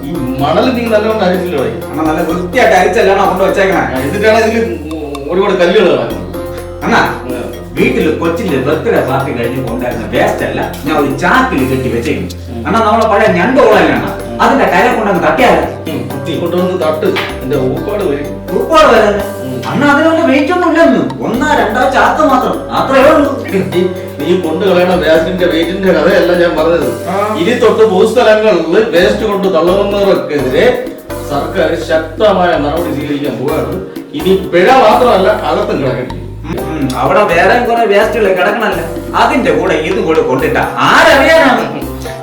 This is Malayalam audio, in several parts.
ഈ മണൽ നീ നല്ലോണം അരിച്ചില്ലോ? അണ്ണാ നല്ല വൃത്തിയായിട്ട് അരിച്ചല്ലാണ് കൊണ്ട് വെച്ചേക്കണേ. എന്നിട്ടാണ് ഇതില് ഒരുപാട് കല്ലുകൾ കിടക്കുന്നത്. അണ്ണാ വീട്ടില് കൊച്ചിന്റെ ബർത്ത്ഡേ പാർട്ടി കഴിഞ്ഞ് കൊണ്ടായിരുന്ന വേസ്റ്റ് അല്ല ഞാൻ ഒരു ചാക്കിൽ കെട്ടി വെച്ചേക്കും. അണ്ണാ നമ്മളെ പഴയ ഞണ്ടോളല്ലാണ് അതിന്റെ കര കൊണ്ടങ്ങ് തട്ടിയാല് കൊണ്ടുവന്ന് തട്ട് എന്റെ ഊപ്പാട് വരും. ഊപ്പാട് വരാന് അണ്ണാ അതിനുള്ള വെയിറ്റ് ഒന്നും ഇല്ലെന്ന്. 1-2 ചാക്ക് മാത്രം അത്രേ ഉള്ളൂ. നീ കൊണ്ടു കളയണ വേസ്റ്റിന്റെ വെയിറ്റിന്റെ കഥയല്ല ഞാൻ പറഞ്ഞത്. ഇനി തൊട്ട് പൊതുസ്ഥലങ്ങളിൽ വേസ്റ്റ് കൊണ്ട് തള്ളുന്നവർക്കെതിരെ സർക്കാർ ശക്തമായ നടപടി സ്വീകരിക്കാൻ പോവുകയാണ്. ഇനി പിഴ മാത്രമല്ല അകത്തും കിടക്കേണ്ടി. അവിടെ വേറെ കുറെ വേസ്റ്റുകൾ കിടക്കണല്ല, അതിന്റെ കൂടെ ഇത് കൂടെ കൊണ്ടിട്ട ആരറിയാനാണ്?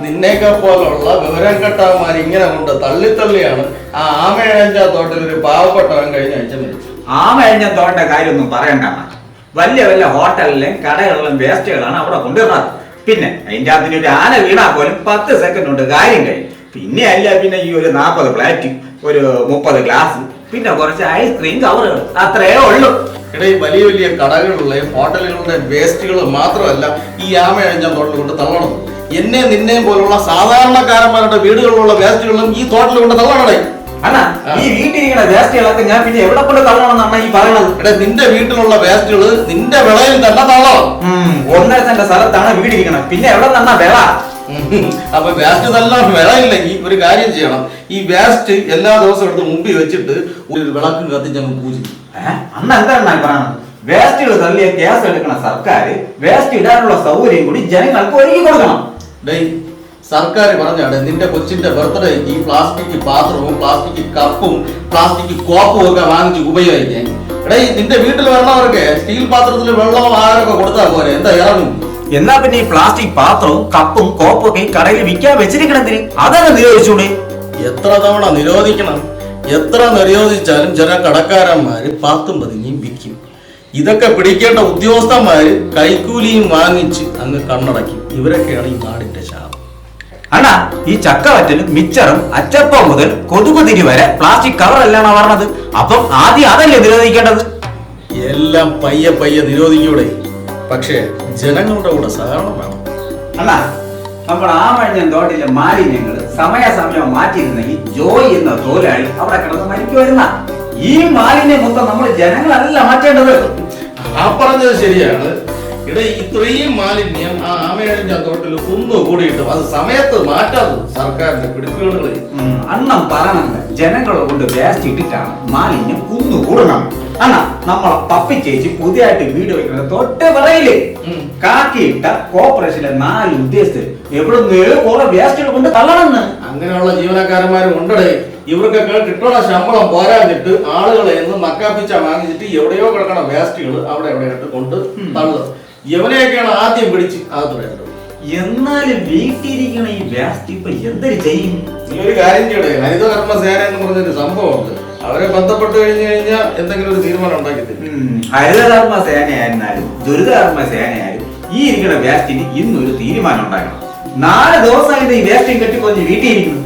നിന്നേക്കെ പോലുള്ള വിവരം കെട്ടവന്മാർ ഇങ്ങനെ കൊണ്ട് തള്ളിയാണ് ആ ആമയഴഞ്ച തോട്ടിൽ ഒരു പാവപ്പെട്ടവൻ കഴിഞ്ഞ ആഴ്ച മരിച്ചു. ആമയഴഞ്ഞ തോട്ട കാര്യമൊന്നും പറയണ്ട. വലിയ വലിയ ഹോട്ടലിലും കടകളിലും വേസ്റ്റുകളാണ് അവിടെ കൊണ്ടുവരുന്നത്. പിന്നെ അതിന്റെ അതിന് ഒരു ആന വീണാ പോലും 10 സെക്കൻഡ് കൊണ്ട് കാര്യം കഴിയും. പിന്നെ അല്ല പിന്നെ ഈ ഒരു 40 പ്ലേറ്റ്, ഒരു 30 ഗ്ലാസ്, പിന്നെ കുറച്ച് ഐസ്ക്രീം കവറുകൾ, അത്രേ ഉള്ളൂ. ഈ വലിയ വലിയ കടകളിലെയും ഹോട്ടലുകളുടെ വേസ്റ്റുകൾ മാത്രമല്ല ഈ ആമയഴഞ്ച തോട്ടിൽ കൊണ്ട് തള്ളണം. എന്നെ നിന്നെയും പോലുള്ള സാധാരണക്കാരന്മാരുടെ വീടുകളിലുള്ള വേസ്റ്റുകളും ഈ തോട്ടിൽ കൊണ്ട് തള്ളണേ. അണ്ണാ ഈ വീട്ടിലിരിക്കുന്ന വേസ്റ്റുകളൊക്കെ ഞാൻ പിന്നെ എവിടെ കൊണ്ട് തള്ളണമെന്നാണ് ഈ പറയണത്? നിന്റെ വീട്ടിലുള്ള വേസ്റ്റുകൾ നിന്റെ വിളയിൽ തന്നെ തള്ളണം. 1.5 സെന്റ് സ്ഥലത്താണ് വീടിരിക്കണം, പിന്നെ എവിടെ നിന്നാ വിള? അപ്പൊ വേസ്റ്റ് തള്ളാൻ വിളയില്ലെങ്കിൽ ഒരു കാര്യം ചെയ്യണം. ഈ വേസ്റ്റ് എല്ലാ ദിവസവും എടുത്ത് മുമ്പിൽ വെച്ചിട്ട് ഒരു വിളക്ക് കത്തിച്ചങ്ങ് പൂജിക്കും. അന്ന് എന്താണ് പറയണത്? വേസ്റ്റുകൾ തള്ളിയ കേസ് എടുക്കണ സർക്കാർ വേസ്റ്റ് ഇടാനുള്ള സൗകര്യം കൂടി ജനങ്ങൾക്ക് ഒരുക്കി കൊടുക്കണം. സർക്കാർ പറഞ്ഞാണ് നിന്റെ കൊച്ചിന്റെ ബർത്ത്ഡേക്ക് ഈ പ്ലാസ്റ്റിക് പാത്രവും പ്ലാസ്റ്റിക് കപ്പും പ്ലാസ്റ്റിക് കോപ്പും ഒക്കെ വാങ്ങിച്ച് ഉപയോഗിക്കാൻ. നിന്റെ വീട്ടിൽ വരണവർക്ക് സ്റ്റീൽ പാത്രത്തിൽ വെള്ളവും ആഹാരമൊക്കെ കൊടുത്താൽ പോരെ, എന്താ ഇറങ്ങും? എന്നാ പിന്നെ ഈ പ്ലാസ്റ്റിക് പാത്രവും കപ്പും കോപ്പും ഒക്കെ ഈ കടയിൽ വിൽക്കാൻ വെച്ചിരിക്കണതിന് അതങ്ങ് നിരോധിച്ചൂടെ? എത്ര തവണ നിരോധിക്കണം? എത്ര നിരോധിച്ചാലും ചില കടക്കാരന്മാര് 10-15 വിൽക്കും. ഇതൊക്കെ പിടിക്കേണ്ട ഉദ്യോഗസ്ഥന്മാര് കൈക്കൂലിയും വാങ്ങിച്ച് അങ്ങ് കണ്ണടയ്ക്കും. ഇവരൊക്കെയാണ് ഈ നാടിന്റെ ശാപം. അണ്ണാ ഈ ചക്കവറ്റലും മിച്ചറും അച്ചപ്പം മുതൽ കൊതുകുതിരി വരെ പ്ലാസ്റ്റിക് കവറല്ലാണ് പറഞ്ഞത്. അപ്പം ആദ്യം അതല്ലേ നിരോധിക്കേണ്ടത്? എല്ലാം പയ്യെ പയ്യെ നിരോധിക്കൂടെ, പക്ഷേ ജനങ്ങളുടെ കൂടെ സഹകരണം വേണം. അണ്ണാ നമ്മൾ ആമഴിഞ്ഞ തോട്ടിലെ മാലിന്യങ്ങൾ സമയാസമയം മാറ്റിയിരുന്നെങ്കിൽ ജോയി എന്ന തൊഴിലാളി അവിടെ കിടന്ന് മരിക്കുമായിരുന്ന. ഈ മാലിന്യം മൊത്തം നമ്മൾ ജനങ്ങളല്ല മാറ്റേണ്ടത്. ആ പറഞ്ഞത് ശരിയാണ്. ഇത്രയും മാലിന്യം ആ ആമയഴിഞ്ഞ തോട്ടിൽ കുന്നുകൂടിയിട്ടും അത് സമയത്ത് മാറ്റാതെ സർക്കാരിന്റെ പിടിപ്പുകളിൽ അണ്ണം പറയണത് ജനങ്ങളെ കൊണ്ട് വേസ്റ്റ് ഇട്ടിട്ടാണ് മാലിന്യം കുന്നുകൂടണം. അണ്ണാ നമ്മളെ പപ്പി ചേച്ചി പുതിയതായിട്ട് വീട് വെക്കുന്നത് തൊട്ട് പറയില്ലേ, കാക്കിയിട്ട കോർപ്പറേഷനിലെ 4 ഉദ്യോഗസ്ഥർ എവിടെ കുറെ വേസ്റ്റുകൾ കൊണ്ട് തള്ളണമെന്ന്. അങ്ങനെയുള്ള ജീവനക്കാരന്മാരും ഉണ്ടേ. ഇവർക്കൊക്കെ കിട്ടുന്ന ശമ്പളം പോരാഞ്ഞിട്ട് ആളുകളെ നക്കാപ്പിച്ച വാങ്ങിച്ചിട്ട് എവിടെയോ കിടക്കണ വേസ്റ്റുകൾ അവിടെ എവിടെയായിട്ട് കൊണ്ട് തള്ളുക. ഇവനെയൊക്കെയാണ് ആദ്യം പിടിച്ച് അകത്ത് വേണ്ടത്. എന്നാലും വീട്ടിലിരിക്കണ ഈ വേസ്റ്റ് ഇപ്പൊ എന്തൊരു ചെയ്യും? ഈ ഒരു കാര്യം ചെയ്യണേ, ഹരിതകർമ്മ സേന എന്ന് പറഞ്ഞൊരു സംഭവമുണ്ട്. അവരെ ബന്ധപ്പെട്ട് കഴിഞ്ഞാൽ എന്തെങ്കിലും ഒരു തീരുമാനം ഉണ്ടാക്കി തരും. ഹരിതകർമ്മ സേനയായിരുന്നാലും ദുരിതകർമ്മ സേനയായാലും ഈ ഇരിക്കുന്ന വേസ്റ്റിന് ഇന്നൊരു തീരുമാനം ഉണ്ടാക്കണം. 4 ദിവസമായിട്ട് ഈ വേസ്റ്റും കെട്ടിക്കൊഞ്ഞ് വീട്ടിലിരിക്കുന്നു.